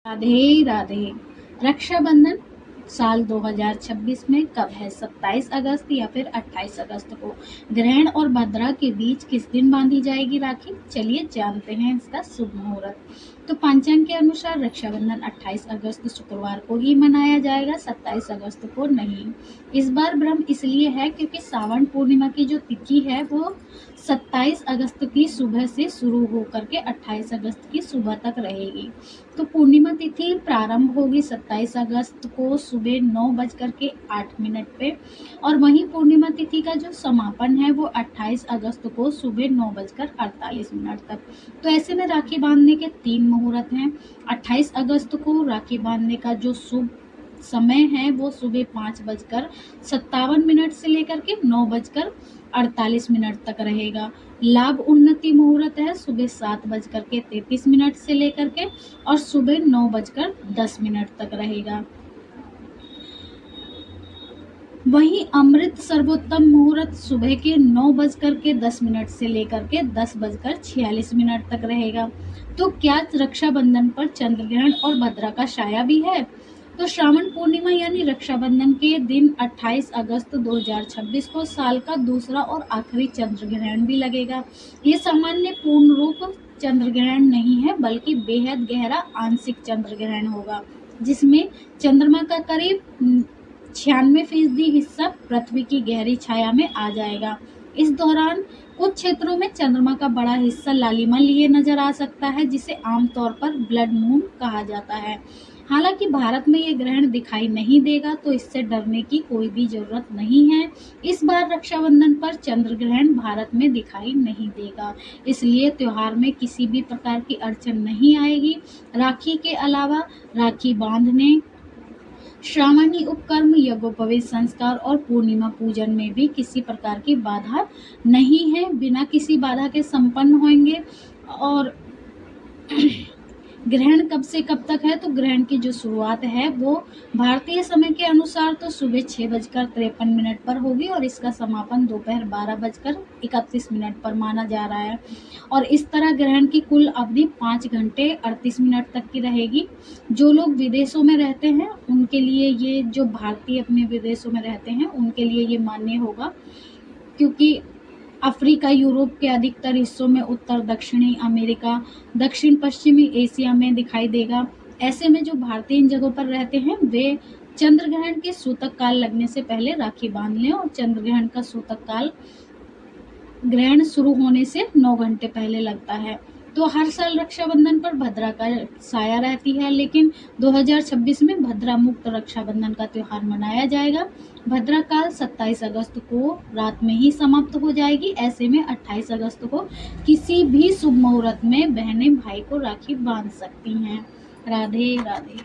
राधे राधे। रक्षाबंधन साल 2026 में कब है? 27 अगस्त या फिर 28 अगस्त को? ग्रहण और भद्रा के बीच किस दिन बांधी जाएगी राखी? चलिए जानते हैं इसका शुभ मुहूर्त। तो पंचांग के अनुसार रक्षाबंधन 28 अगस्त शुक्रवार को ही मनाया जाएगा, 27 अगस्त को नहीं। इस बार भ्रम इसलिए है क्योंकि सावन पूर्णिमा की जो तिथि है वो 27 अगस्त की सुबह से शुरू होकर के 28 अगस्त की सुबह तक रहेगी। तो पूर्णिमा तिथि प्रारंभ होगी 27 अगस्त को सुबह 9:08 पे और वहीं पूर्णिमा तिथि का जो समापन है वो 28 अगस्त को सुबह 9:48 तक। तो ऐसे में राखी बांधने के 3 मुहूर्त हैं। 28 अगस्त को राखी बांधने का जो शुभ समय है वो सुबह 5:57 से लेकर के 9:48 तक रहेगा। लाभ उन्नति मुहूर्त है सुबह 7:33 से लेकर के और सुबह 9:10 तक रहेगा। वहीं अमृत सर्वोत्तम मुहूर्त सुबह के 9:10 से लेकर के 10:46 तक रहेगा। तो क्या रक्षाबंधन पर चंद्र ग्रहण और भद्रा का छाया भी है? तो श्रावण पूर्णिमा यानी रक्षाबंधन के दिन 28 अगस्त 2026 को साल का दूसरा और आखिरी चंद्र ग्रहण भी लगेगा। ये सामान्य पूर्ण रूप चंद्र ग्रहण नहीं है बल्कि बेहद गहरा आंशिक चंद्र ग्रहण होगा, जिसमें चंद्रमा का करीब 96% हिस्सा पृथ्वी की गहरी छाया में आ जाएगा। इस दौरान कुछ क्षेत्रों में चंद्रमा का बड़ा हिस्सा लालिमा लिए नजर आ सकता है, जिसे आमतौर पर ब्लड मून कहा जाता है। हालांकि भारत में ये ग्रहण दिखाई नहीं देगा, तो इससे डरने की कोई भी जरूरत नहीं है। इस बार रक्षाबंधन पर चंद्र ग्रहण भारत में दिखाई नहीं देगा, इसलिए त्योहार में किसी भी प्रकार की अड़चन नहीं आएगी। राखी के अलावा राखी बांधने, श्रावणी उपकर्म, यज्ञोपवीत संस्कार और पूर्णिमा पूजन में भी किसी प्रकार की बाधा नहीं है, बिना किसी बाधा के संपन्न होंगे। और ग्रहण कब से कब तक है? तो ग्रहण की जो शुरुआत है वो भारतीय समय के अनुसार तो सुबह 6:53 पर होगी और इसका समापन दोपहर 12:31 पर माना जा रहा है। और इस तरह ग्रहण की कुल अवधि 5 घंटे 38 मिनट तक की रहेगी। जो लोग विदेशों में रहते हैं उनके लिए ये, जो भारतीय अपने विदेशों में रहते हैं उनके लिए ये मान्य होगा, क्योंकि अफ्रीका, यूरोप के अधिकतर हिस्सों में, उत्तर दक्षिणी अमेरिका, दक्षिण पश्चिमी एशिया में दिखाई देगा। ऐसे में जो भारतीय इन जगहों पर रहते हैं वे चंद्र ग्रहण के सूतक काल लगने से पहले राखी बांध लें, और चंद्र ग्रहण का सूतक काल ग्रहण शुरू होने से 9 घंटे पहले लगता है। तो हर साल रक्षाबंधन पर भद्रा का साया रहती है, लेकिन 2026 में भद्रा मुक्त रक्षाबंधन का त्योहार मनाया जाएगा। भद्रा काल 27 अगस्त को रात में ही समाप्त हो जाएगी। ऐसे में 28 अगस्त को किसी भी शुभ मुहूर्त में बहनें भाई को राखी बांध सकती हैं। राधे राधे।